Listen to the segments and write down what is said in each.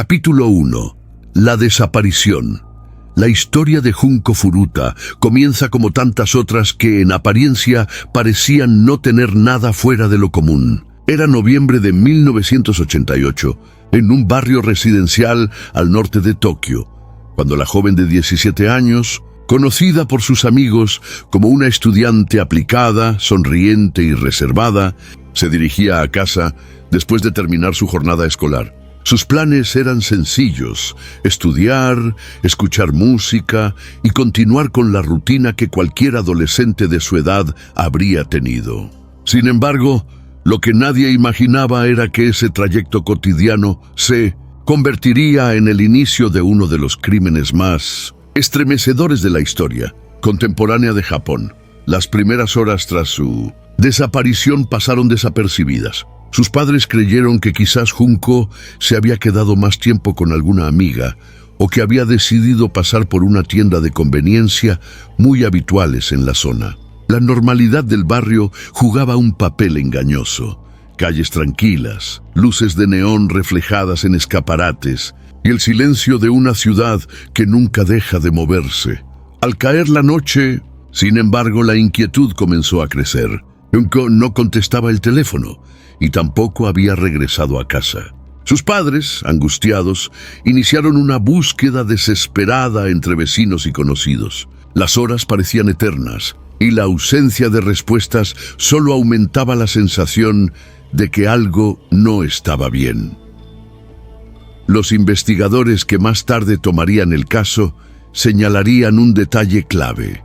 Capítulo 1. La desaparición. La historia de Junko Furuta comienza como tantas otras que en apariencia parecían no tener nada fuera de lo común. Era noviembre de 1988, en un barrio residencial al norte de Tokio, cuando la joven de 17 años, conocida por sus amigos como una estudiante aplicada, sonriente y reservada, se dirigía a casa después de terminar su jornada escolar. Sus planes eran sencillos: estudiar, escuchar música y continuar con la rutina que cualquier adolescente de su edad habría tenido. Sin embargo, lo que nadie imaginaba era que ese trayecto cotidiano se convertiría en el inicio de uno de los crímenes más estremecedores de la historia contemporánea de Japón. Las primeras horas tras su desaparición pasaron desapercibidas. Sus padres creyeron que quizás Junko se había quedado más tiempo con alguna amiga o que había decidido pasar por una tienda de conveniencia muy habituales en la zona. La normalidad del barrio jugaba un papel engañoso. Calles tranquilas, luces de neón reflejadas en escaparates y el silencio de una ciudad que nunca deja de moverse. Al caer la noche, sin embargo, la inquietud comenzó a crecer. Junko no contestaba el teléfono y tampoco había regresado a casa. Sus padres, angustiados, iniciaron una búsqueda desesperada entre vecinos y conocidos. Las horas parecían eternas y la ausencia de respuestas solo aumentaba la sensación de que algo no estaba bien. Los investigadores que más tarde tomarían el caso señalarían un detalle clave: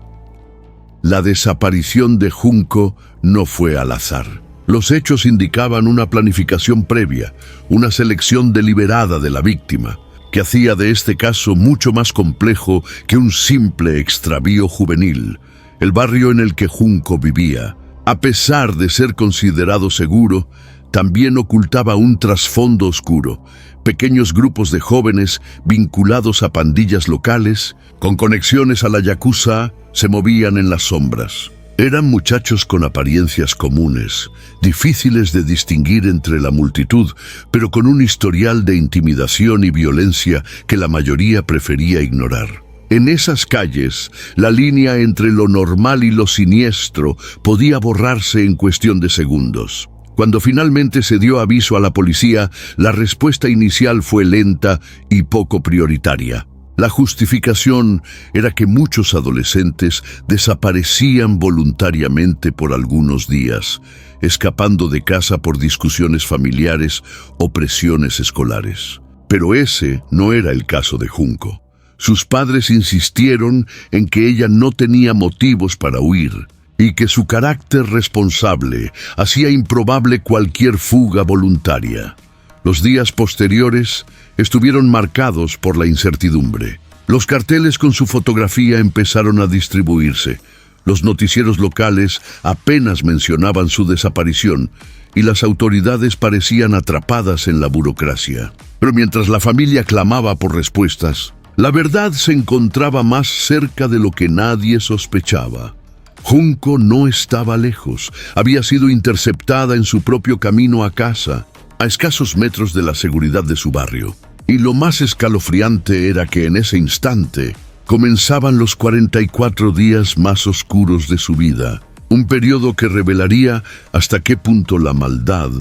la desaparición de Junko no fue al azar. Los hechos indicaban una planificación previa, una selección deliberada de la víctima, que hacía de este caso mucho más complejo que un simple extravío juvenil. El barrio en el que Junko vivía, a pesar de ser considerado seguro, también ocultaba un trasfondo oscuro: pequeños grupos de jóvenes vinculados a pandillas locales, con conexiones a la yakuza, se movían en las sombras. Eran muchachos con apariencias comunes, difíciles de distinguir entre la multitud, pero con un historial de intimidación y violencia que la mayoría prefería ignorar. En esas calles, la línea entre lo normal y lo siniestro podía borrarse en cuestión de segundos. Cuando finalmente se dio aviso a la policía, la respuesta inicial fue lenta y poco prioritaria. La justificación era que muchos adolescentes desaparecían voluntariamente por algunos días, escapando de casa por discusiones familiares o presiones escolares. Pero ese no era el caso de Junko. Sus padres insistieron en que ella no tenía motivos para huir y que su carácter responsable hacía improbable cualquier fuga voluntaria. Los días posteriores estuvieron marcados por la incertidumbre. Los carteles con su fotografía empezaron a distribuirse. Los noticieros locales apenas mencionaban su desaparición y las autoridades parecían atrapadas en la burocracia. Pero mientras la familia clamaba por respuestas, la verdad se encontraba más cerca de lo que nadie sospechaba. Junko no estaba lejos. Había sido interceptada en su propio camino a casa, a escasos metros de la seguridad de su barrio. Y lo más escalofriante era que en ese instante comenzaban los 44 días más oscuros de su vida, un periodo que revelaría hasta qué punto la maldad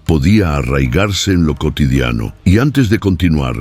podía arraigarse en lo cotidiano. Y antes de continuar,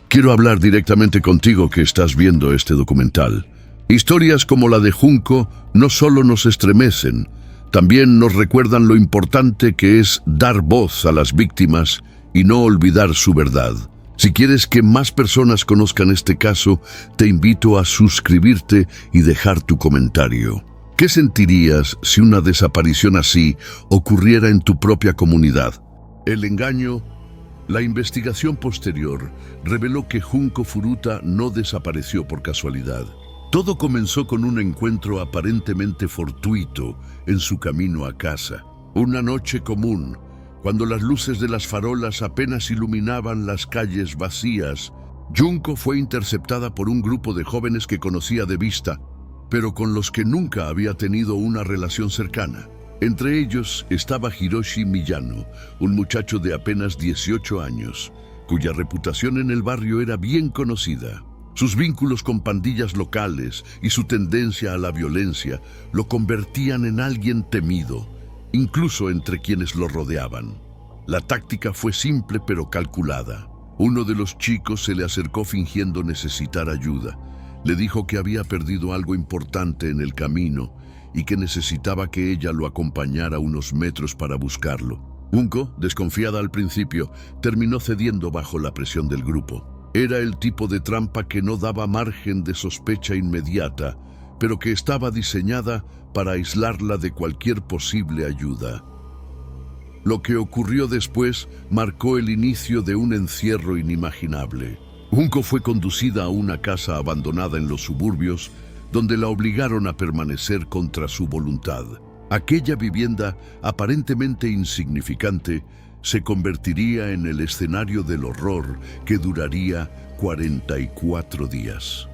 quiero hablar directamente contigo que estás viendo este documental. Historias como la de Junko no solo nos estremecen, también nos recuerdan lo importante que es dar voz a las víctimas y no olvidar su verdad. Si quieres que más personas conozcan este caso, te invito a suscribirte y dejar tu comentario. ¿Qué sentirías si una desaparición así ocurriera en tu propia comunidad? El engaño. La investigación posterior reveló que Junko Furuta no desapareció por casualidad. Todo comenzó con un encuentro aparentemente fortuito en su camino a casa. Una noche común, cuando las luces de las farolas apenas iluminaban las calles vacías, Junko fue interceptada por un grupo de jóvenes que conocía de vista, pero con los que nunca había tenido una relación cercana. Entre ellos estaba Hiroshi Miyano, un muchacho de apenas 18 años, cuya reputación en el barrio era bien conocida. Sus vínculos con pandillas locales y su tendencia a la violencia lo convertían en alguien temido, incluso entre quienes lo rodeaban. La táctica fue simple pero calculada. Uno de los chicos se le acercó fingiendo necesitar ayuda. Le dijo que había perdido algo importante en el camino y que necesitaba que ella lo acompañara unos metros para buscarlo. Junko, desconfiada al principio, terminó cediendo bajo la presión del grupo. Era el tipo de trampa que no daba margen de sospecha inmediata, pero que estaba diseñada para aislarla de cualquier posible ayuda. Lo que ocurrió después marcó el inicio de un encierro inimaginable. Junko fue conducida a una casa abandonada en los suburbios, donde la obligaron a permanecer contra su voluntad. Aquella vivienda, aparentemente insignificante, se convertiría en el escenario del horror que duraría 44 días.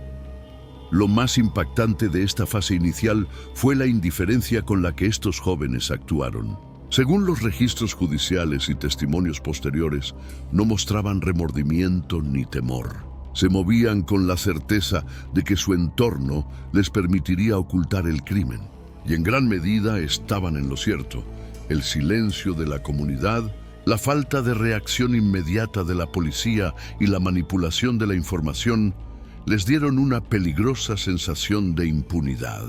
Lo más impactante de esta fase inicial fue la indiferencia con la que estos jóvenes actuaron. Según los registros judiciales y testimonios posteriores, no mostraban remordimiento ni temor. Se movían con la certeza de que su entorno les permitiría ocultar el crimen. Y en gran medida estaban en lo cierto. El silencio de la comunidad, la falta de reacción inmediata de la policía y la manipulación de la información les dieron una peligrosa sensación de impunidad.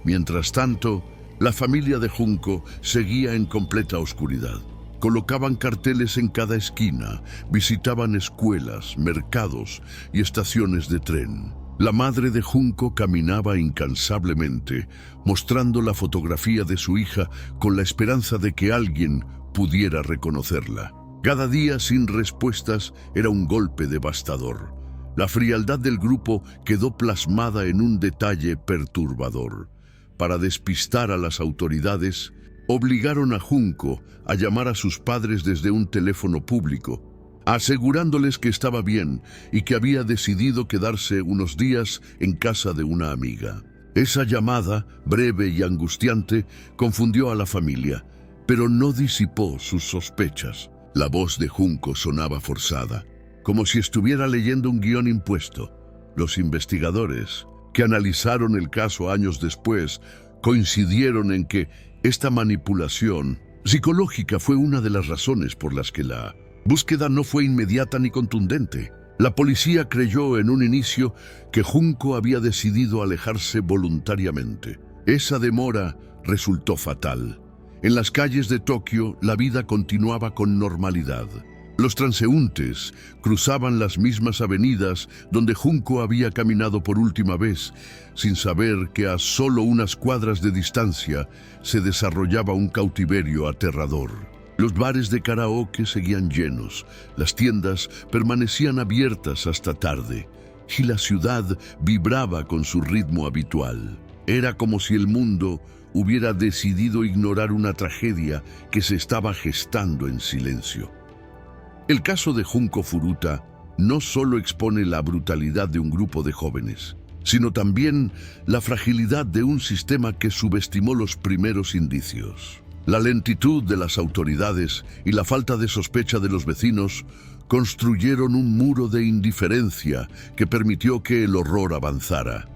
Mientras tanto, la familia de Junko seguía en completa oscuridad. Colocaban carteles en cada esquina, visitaban escuelas, mercados y estaciones de tren. La madre de Junko caminaba incansablemente, mostrando la fotografía de su hija con la esperanza de que alguien pudiera reconocerla. Cada día sin respuestas era un golpe devastador. La frialdad del grupo quedó plasmada en un detalle perturbador. Para despistar a las autoridades, obligaron a Junko a llamar a sus padres desde un teléfono público, asegurándoles que estaba bien y que había decidido quedarse unos días en casa de una amiga. Esa llamada, breve y angustiante, confundió a la familia, pero no disipó sus sospechas. La voz de Junko sonaba forzada, como si estuviera leyendo un guión impuesto. Los investigadores, que analizaron el caso años después, coincidieron en que esta manipulación psicológica fue una de las razones por las que la búsqueda no fue inmediata ni contundente. La policía creyó en un inicio que Junko había decidido alejarse voluntariamente. Esa demora resultó fatal. En las calles de Tokio, la vida continuaba con normalidad. Los transeúntes cruzaban las mismas avenidas donde Junko había caminado por última vez, sin saber que a solo unas cuadras de distancia se desarrollaba un cautiverio aterrador. Los bares de karaoke seguían llenos, las tiendas permanecían abiertas hasta tarde, y la ciudad vibraba con su ritmo habitual. Era como si el mundo hubiera decidido ignorar una tragedia que se estaba gestando en silencio. El caso de Junko Furuta no solo expone la brutalidad de un grupo de jóvenes, sino también la fragilidad de un sistema que subestimó los primeros indicios. La lentitud de las autoridades y la falta de sospecha de los vecinos construyeron un muro de indiferencia que permitió que el horror avanzara.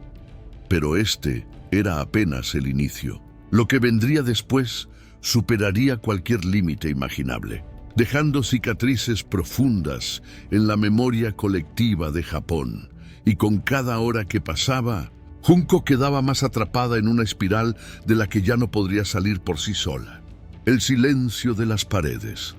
Pero este era apenas el inicio. Lo que vendría después superaría cualquier límite imaginable, dejando cicatrices profundas en la memoria colectiva de Japón. Y con cada hora que pasaba, Junko quedaba más atrapada en una espiral de la que ya no podría salir por sí sola. El silencio de las paredes.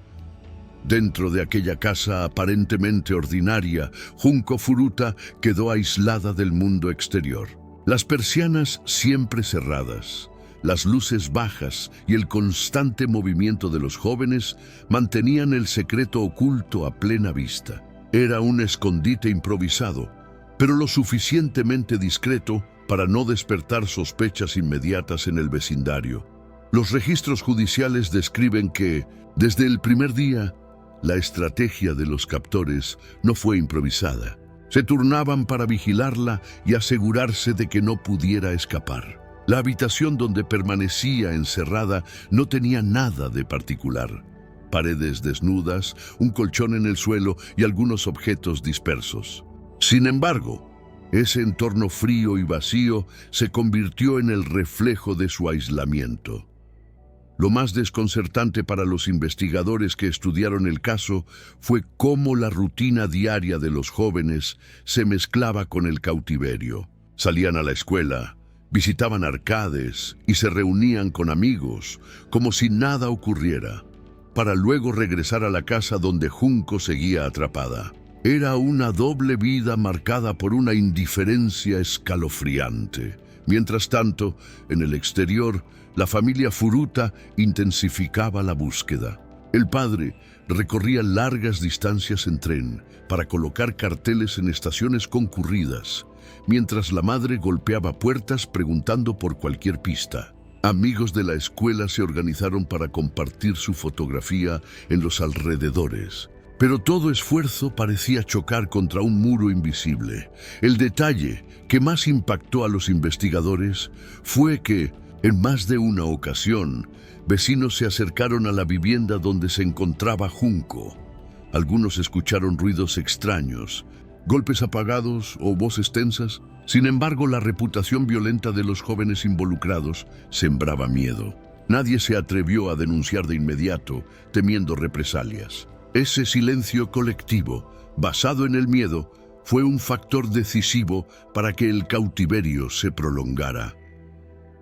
Dentro de aquella casa aparentemente ordinaria, Junko Furuta quedó aislada del mundo exterior. Las persianas siempre cerradas, las luces bajas y el constante movimiento de los jóvenes mantenían el secreto oculto a plena vista. Era un escondite improvisado, pero lo suficientemente discreto para no despertar sospechas inmediatas en el vecindario. Los registros judiciales describen que, desde el primer día, la estrategia de los captores no fue improvisada. Se turnaban para vigilarla y asegurarse de que no pudiera escapar. La habitación donde permanecía encerrada no tenía nada de particular. paredes desnudas, un colchón en el suelo y algunos objetos dispersos. Sin embargo, ese entorno frío y vacío se convirtió en el reflejo de su aislamiento. Lo más desconcertante para los investigadores que estudiaron el caso fue cómo la rutina diaria de los jóvenes se mezclaba con el cautiverio. Salían a la escuela, visitaban arcades y se reunían con amigos, como si nada ocurriera, para luego regresar a la casa donde Junco seguía atrapada. Era una doble vida marcada por una indiferencia escalofriante. Mientras tanto, en el exterior, la familia Furuta intensificaba la búsqueda. El padre recorría largas distancias en tren para colocar carteles en estaciones concurridas, mientras la madre golpeaba puertas preguntando por cualquier pista. Amigos de la escuela se organizaron para compartir su fotografía en los alrededores. Pero todo esfuerzo parecía chocar contra un muro invisible. El detalle que más impactó a los investigadores fue que, en más de una ocasión, vecinos se acercaron a la vivienda donde se encontraba Junco. Algunos escucharon ruidos extraños, golpes apagados o voces tensas. Sin embargo, la reputación violenta de los jóvenes involucrados sembraba miedo. Nadie se atrevió a denunciar de inmediato, temiendo represalias. Ese silencio colectivo, basado en el miedo, fue un factor decisivo para que el cautiverio se prolongara.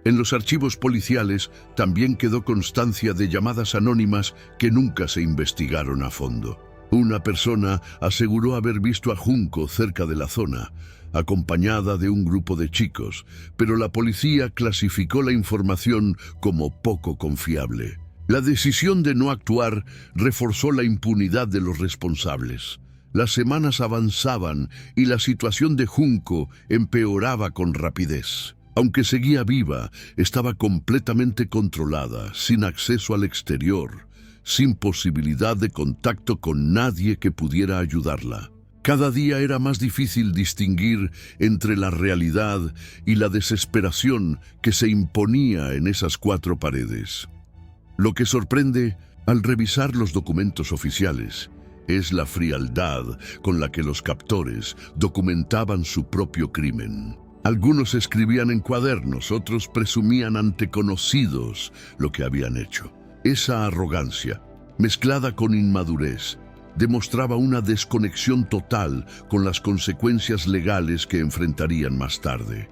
En los archivos policiales también quedó constancia de llamadas anónimas que nunca se investigaron a fondo. Una persona aseguró haber visto a Junco cerca de la zona, acompañada de un grupo de chicos, pero la policía clasificó la información como poco confiable. La decisión de no actuar reforzó la impunidad de los responsables. Las semanas avanzaban y la situación de Junco empeoraba con rapidez. Aunque seguía viva, estaba completamente controlada, sin acceso al exterior, sin posibilidad de contacto con nadie que pudiera ayudarla. Cada día era más difícil distinguir entre la realidad y la desesperación que se imponía en esas cuatro paredes. Lo que sorprende al revisar los documentos oficiales es la frialdad con la que los captores documentaban su propio crimen. Algunos escribían en cuadernos, otros presumían ante conocidos lo que habían hecho. Esa arrogancia, mezclada con inmadurez, demostraba una desconexión total con las consecuencias legales que enfrentarían más tarde.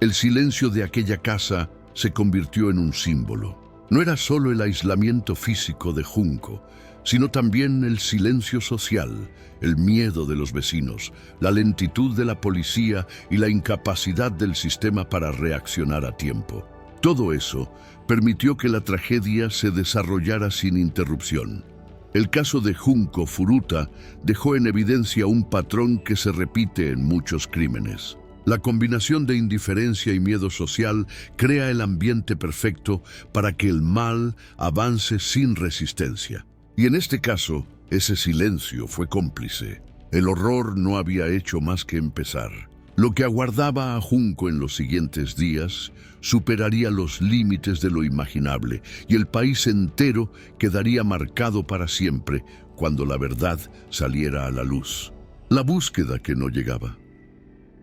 El silencio de aquella casa se convirtió en un símbolo. No era solo el aislamiento físico de Junco, sino también el silencio social, el miedo de los vecinos, la lentitud de la policía y la incapacidad del sistema para reaccionar a tiempo. Todo eso permitió que la tragedia se desarrollara sin interrupción. El caso de Junco Furuta dejó en evidencia un patrón que se repite en muchos crímenes. La combinación de indiferencia y miedo social crea el ambiente perfecto para que el mal avance sin resistencia. Y en este caso, ese silencio fue cómplice. El horror no había hecho más que empezar. Lo que aguardaba a Junco en los siguientes días superaría los límites de lo imaginable y el país entero quedaría marcado para siempre cuando la verdad saliera a la luz. La búsqueda que no llegaba.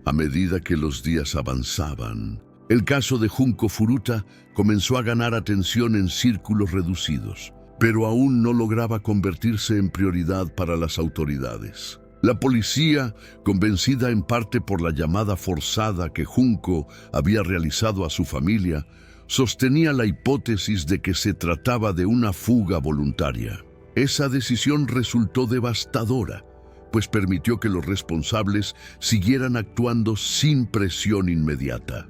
A medida que los días avanzaban, el caso de Junco Furuta comenzó a ganar atención en círculos reducidos, pero aún no lograba convertirse en prioridad para las autoridades. La policía, convencida en parte por la llamada forzada que Junco había realizado a su familia, sostenía la hipótesis de que se trataba de una fuga voluntaria. Esa decisión resultó devastadora, pues permitió que los responsables siguieran actuando sin presión inmediata.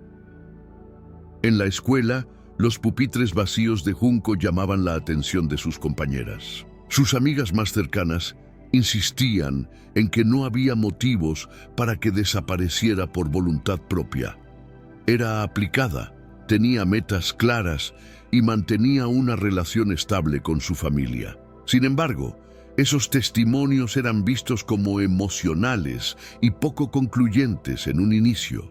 En la escuela, los pupitres vacíos de Junco llamaban la atención de sus compañeras. Sus amigas más cercanas insistían en que no había motivos para que desapareciera por voluntad propia. Era aplicada, tenía metas claras y mantenía una relación estable con su familia. Sin embargo, esos testimonios eran vistos como emocionales y poco concluyentes en un inicio.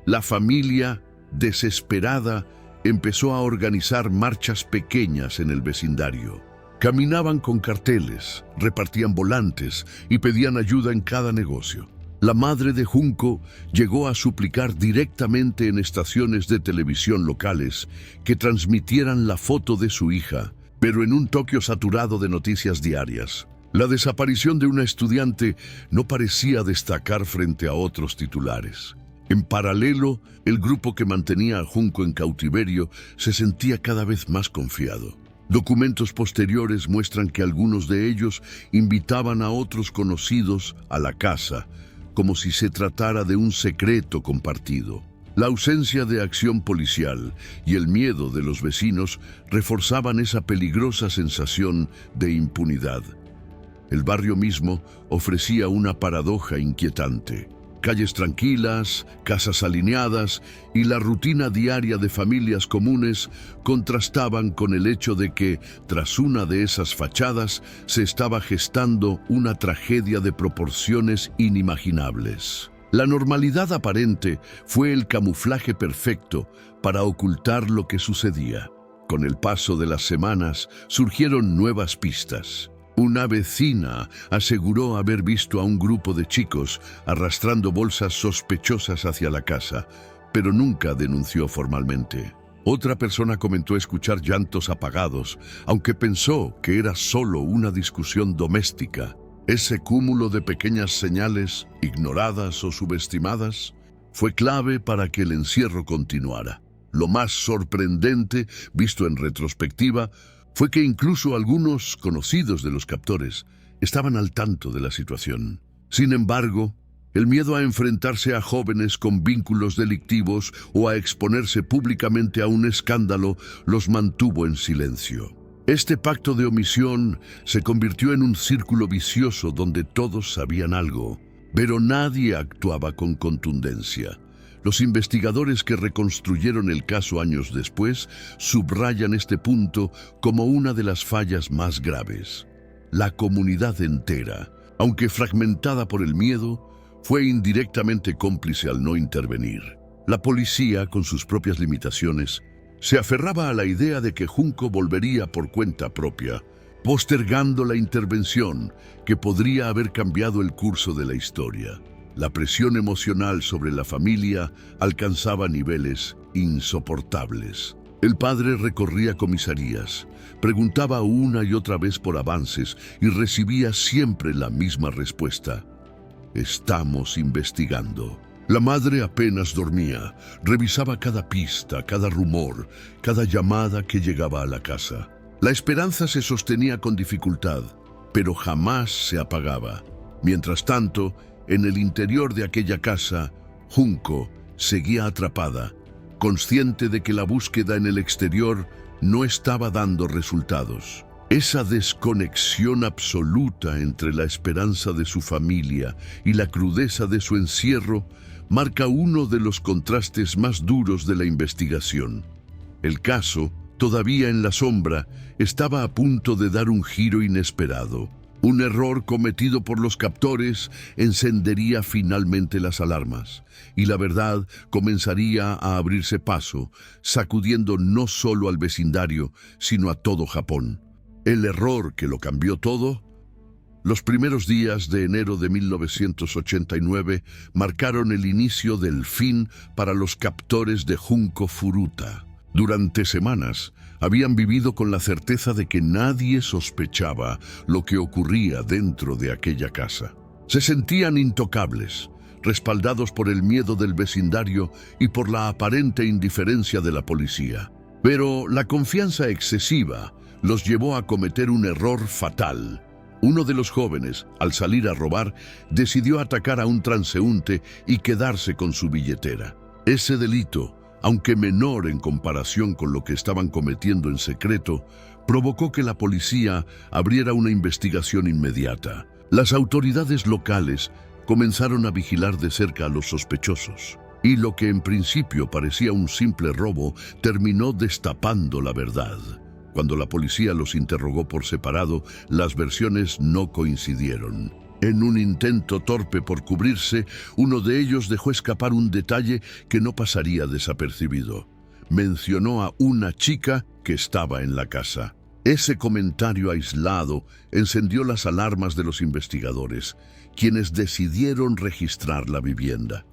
La familia, desesperada, empezó a organizar marchas pequeñas en el vecindario. Caminaban con carteles, repartían volantes y pedían ayuda en cada negocio. La madre de Junco llegó a suplicar directamente en estaciones de televisión locales que transmitieran la foto de su hija, pero en un Tokio saturado de noticias diarias. La desaparición de una estudiante no parecía destacar frente a otros titulares. En paralelo, el grupo que mantenía a Junco en cautiverio se sentía cada vez más confiado. Documentos posteriores muestran que algunos de ellos invitaban a otros conocidos a la casa, como si se tratara de un secreto compartido. La ausencia de acción policial y el miedo de los vecinos reforzaban esa peligrosa sensación de impunidad. El barrio mismo ofrecía una paradoja inquietante. Calles tranquilas, casas alineadas y la rutina diaria de familias comunes contrastaban con el hecho de que, tras una de esas fachadas, se estaba gestando una tragedia de proporciones inimaginables. La normalidad aparente fue el camuflaje perfecto para ocultar lo que sucedía. Con el paso de las semanas surgieron nuevas pistas. Una vecina aseguró haber visto a un grupo de chicos arrastrando bolsas sospechosas hacia la casa, pero nunca denunció formalmente. Otra persona comentó escuchar llantos apagados, aunque pensó que era solo una discusión doméstica. Ese cúmulo de pequeñas señales, ignoradas o subestimadas, fue clave para que el encierro continuara. Lo más sorprendente, visto en retrospectiva, fue que incluso algunos conocidos de los captores estaban al tanto de la situación. Sin embargo, el miedo a enfrentarse a jóvenes con vínculos delictivos o a exponerse públicamente a un escándalo los mantuvo en silencio. Este pacto de omisión se convirtió en un círculo vicioso donde todos sabían algo, pero nadie actuaba con contundencia. Los investigadores que reconstruyeron el caso años después subrayan este punto como una de las fallas más graves. La comunidad entera, aunque fragmentada por el miedo, fue indirectamente cómplice al no intervenir. La policía, con sus propias limitaciones, se aferraba a la idea de que Junco volvería por cuenta propia, postergando la intervención que podría haber cambiado el curso de la historia. La presión emocional sobre la familia alcanzaba niveles insoportables. El padre recorría comisarías, preguntaba una y otra vez por avances y recibía siempre la misma respuesta: estamos investigando. La madre apenas dormía, revisaba cada pista, cada rumor, cada llamada que llegaba a la casa. La esperanza se sostenía con dificultad, pero jamás se apagaba. Mientras tanto, en el interior de aquella casa, Junco seguía atrapada, consciente de que la búsqueda en el exterior no estaba dando resultados. Esa desconexión absoluta entre la esperanza de su familia y la crudeza de su encierro marca uno de los contrastes más duros de la investigación. El caso, todavía en la sombra, estaba a punto de dar un giro inesperado. Un error cometido por los captores encendería finalmente las alarmas, y la verdad comenzaría a abrirse paso, sacudiendo no solo al vecindario, sino a todo Japón. El error que lo cambió todo. Los primeros días de enero de 1989 marcaron el inicio del fin para los captores de Junco Furuta. Durante semanas habían vivido con la certeza de que nadie sospechaba lo que ocurría dentro de aquella casa. Se sentían intocables, respaldados por el miedo del vecindario y por la aparente indiferencia de la policía. Pero la confianza excesiva los llevó a cometer un error fatal. Uno de los jóvenes, al salir a robar, decidió atacar a un transeúnte y quedarse con su billetera. Ese delito, aunque menor en comparación con lo que estaban cometiendo en secreto, provocó que la policía abriera una investigación inmediata. Las autoridades locales comenzaron a vigilar de cerca a los sospechosos, y lo que en principio parecía un simple robo terminó destapando la verdad. Cuando la policía los interrogó por separado, las versiones no coincidieron. En un intento torpe por cubrirse, uno de ellos dejó escapar un detalle que no pasaría desapercibido. Mencionó a una chica que estaba en la casa. Ese comentario aislado encendió las alarmas de los investigadores, quienes decidieron registrar la vivienda.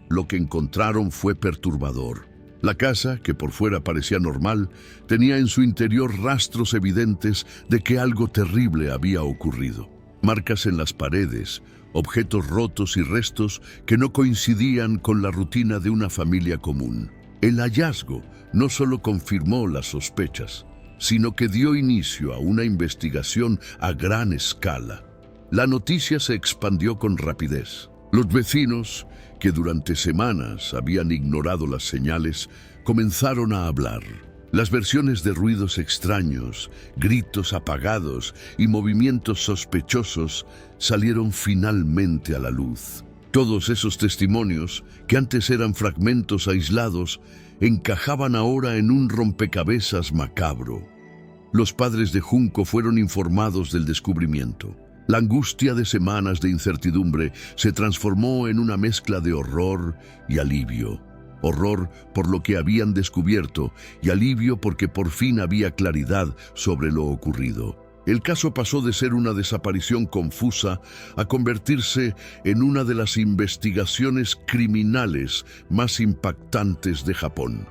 Lo que encontraron fue perturbador. La casa, que por fuera parecía normal, tenía en su interior rastros evidentes de que algo terrible había ocurrido. Marcas en las paredes, objetos rotos y restos que no coincidían con la rutina de una familia común. El hallazgo no solo confirmó las sospechas, sino que dio inicio a una investigación a gran escala. La noticia se expandió con rapidez. Los vecinos, que durante semanas habían ignorado las señales, comenzaron a hablar. Las versiones de ruidos extraños, gritos apagados y movimientos sospechosos salieron finalmente a la luz. Todos esos testimonios, que antes eran fragmentos aislados, encajaban ahora en un rompecabezas macabro. Los padres de Junco fueron informados del descubrimiento. La angustia de semanas de incertidumbre se transformó en una mezcla de horror y alivio. Horror por lo que habían descubierto y alivio porque por fin había claridad sobre lo ocurrido. El caso pasó de ser una desaparición confusa a convertirse en una de las investigaciones criminales más impactantes de Japón.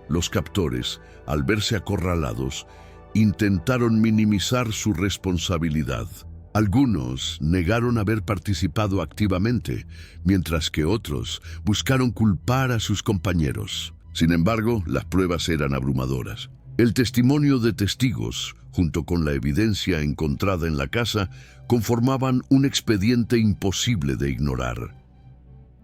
Los captores, al verse acorralados, intentaron minimizar su responsabilidad. Algunos negaron haber participado activamente, mientras que otros buscaron culpar a sus compañeros. Sin embargo, las pruebas eran abrumadoras. El testimonio de testigos, junto con la evidencia encontrada en la casa, conformaban un expediente imposible de ignorar.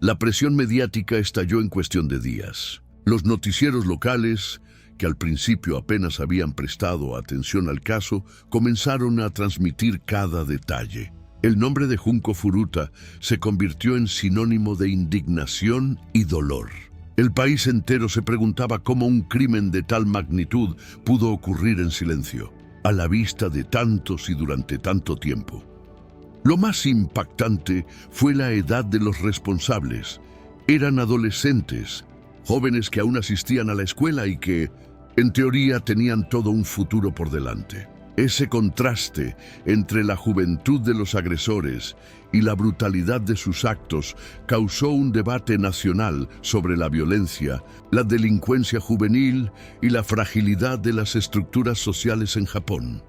La presión mediática estalló en cuestión de días. Los noticieros locales, que al principio apenas habían prestado atención al caso, comenzaron a transmitir cada detalle. El nombre de Junko Furuta se convirtió en sinónimo de indignación y dolor. El país entero se preguntaba cómo un crimen de tal magnitud pudo ocurrir en silencio, a la vista de tantos y durante tanto tiempo. Lo más impactante fue la edad de los responsables. Eran adolescentes, jóvenes que aún asistían a la escuela y que, en teoría, tenían todo un futuro por delante. Ese contraste entre la juventud de los agresores y la brutalidad de sus actos causó un debate nacional sobre la violencia, la delincuencia juvenil y la fragilidad de las estructuras sociales en Japón.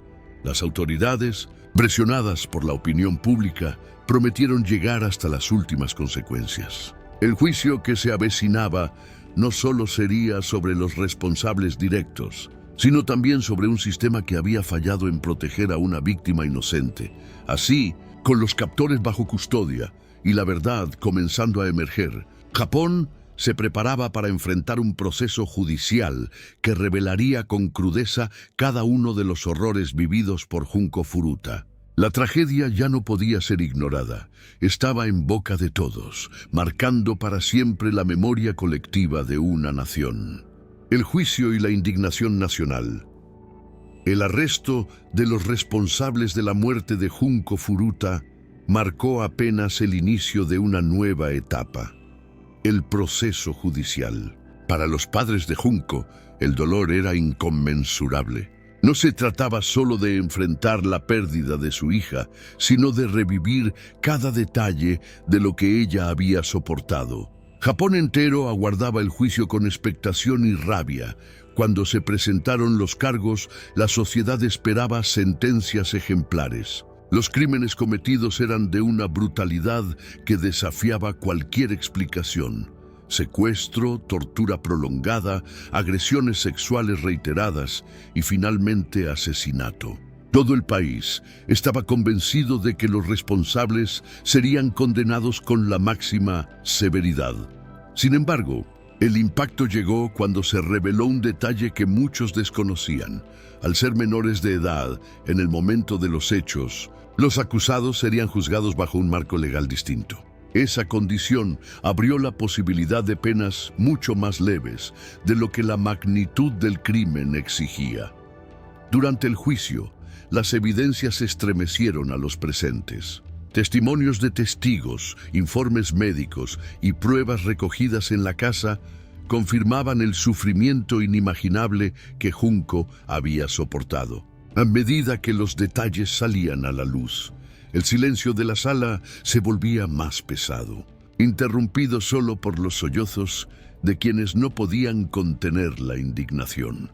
Las autoridades, presionadas por la opinión pública, prometieron llegar hasta las últimas consecuencias. El juicio que se avecinaba no solo sería sobre los responsables directos, sino también sobre un sistema que había fallado en proteger a una víctima inocente. Así, con los captores bajo custodia y la verdad comenzando a emerger, Japón se preparaba para enfrentar un proceso judicial que revelaría con crudeza cada uno de los horrores vividos por Junko Furuta. La tragedia ya no podía ser ignorada. Estaba en boca de todos, marcando para siempre la memoria colectiva de una nación. El juicio y la indignación nacional. El arresto de los responsables de la muerte de Junko Furuta marcó apenas el inicio de una nueva etapa. El proceso judicial. Para los padres de Junko, el dolor era inconmensurable. No se trataba solo de enfrentar la pérdida de su hija, sino de revivir cada detalle de lo que ella había soportado. Japón entero aguardaba el juicio con expectación y rabia. Cuando se presentaron los cargos, la sociedad esperaba sentencias ejemplares. Los crímenes cometidos eran de una brutalidad que desafiaba cualquier explicación. Secuestro, tortura prolongada, agresiones sexuales reiteradas y finalmente asesinato. Todo el país estaba convencido de que los responsables serían condenados con la máxima severidad. Sin embargo, el impacto llegó cuando se reveló un detalle que muchos desconocían. Al ser menores de edad, en el momento de los hechos, los acusados serían juzgados bajo un marco legal distinto. Esa condición abrió la posibilidad de penas mucho más leves de lo que la magnitud del crimen exigía. Durante el juicio, las evidencias estremecieron a los presentes. Testimonios de testigos, informes médicos y pruebas recogidas en la casa confirmaban el sufrimiento inimaginable que Junco había soportado. A medida que los detalles salían a la luz, el silencio de la sala se volvía más pesado, interrumpido solo por los sollozos de quienes no podían contener la indignación.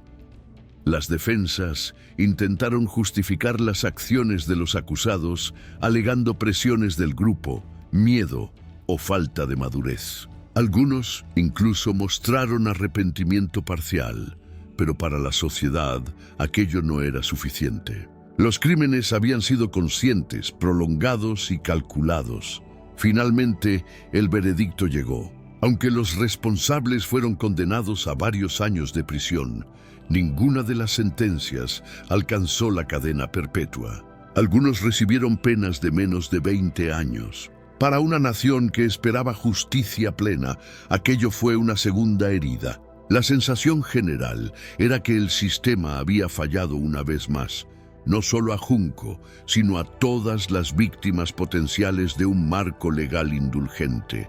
Las defensas intentaron justificar las acciones de los acusados, alegando presiones del grupo, miedo o falta de madurez. Algunos incluso mostraron arrepentimiento parcial, pero para la sociedad aquello no era suficiente. Los crímenes habían sido conscientes, prolongados y calculados. Finalmente, el veredicto llegó. Aunque los responsables fueron condenados a varios años de prisión, ninguna de las sentencias alcanzó la cadena perpetua. Algunos recibieron penas de menos de 20 años. Para una nación que esperaba justicia plena, aquello fue una segunda herida. La sensación general era que el sistema había fallado una vez más, no solo a Junco, sino a todas las víctimas potenciales de un marco legal indulgente.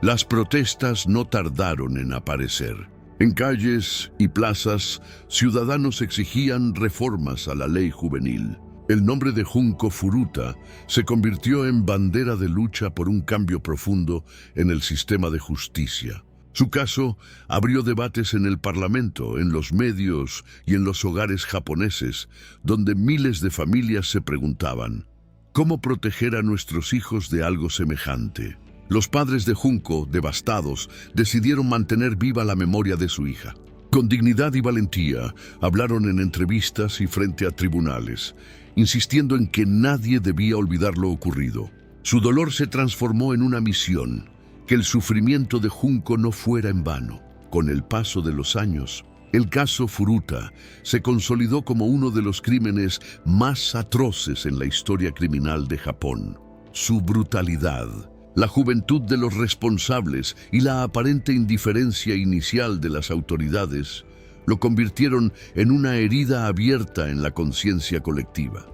Las protestas no tardaron en aparecer. En calles y plazas, ciudadanos exigían reformas a la ley juvenil. El nombre de Junco Furuta se convirtió en bandera de lucha por un cambio profundo en el sistema de justicia. Su caso abrió debates en el parlamento, en los medios y en los hogares japoneses, donde miles de familias se preguntaban, ¿cómo proteger a nuestros hijos de algo semejante? Los padres de Junco, devastados, decidieron mantener viva la memoria de su hija. Con dignidad y valentía, hablaron en entrevistas y frente a tribunales, insistiendo en que nadie debía olvidar lo ocurrido. Su dolor se transformó en una misión, que el sufrimiento de Junco no fuera en vano. Con el paso de los años, el caso Furuta se consolidó como uno de los crímenes más atroces en la historia criminal de Japón. Su brutalidad, la juventud de los responsables y la aparente indiferencia inicial de las autoridades lo convirtieron en una herida abierta en la conciencia colectiva.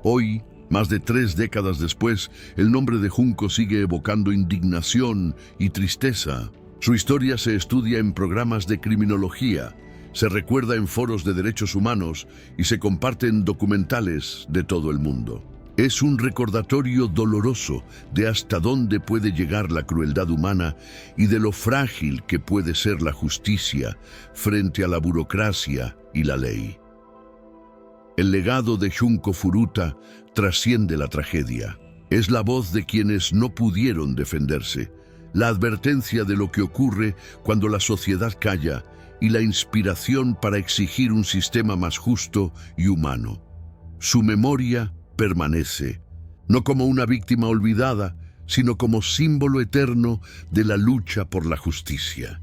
Hoy, más de 3 décadas después, el nombre de Junco sigue evocando indignación y tristeza. Su historia se estudia en programas de criminología, se recuerda en foros de derechos humanos y se comparte en documentales de todo el mundo. Es un recordatorio doloroso de hasta dónde puede llegar la crueldad humana y de lo frágil que puede ser la justicia frente a la burocracia y la ley. El legado de Junco Furuta trasciende la tragedia. Es la voz de quienes no pudieron defenderse, la advertencia de lo que ocurre cuando la sociedad calla y la inspiración para exigir un sistema más justo y humano. Su memoria permanece, no como una víctima olvidada, sino como símbolo eterno de la lucha por la justicia.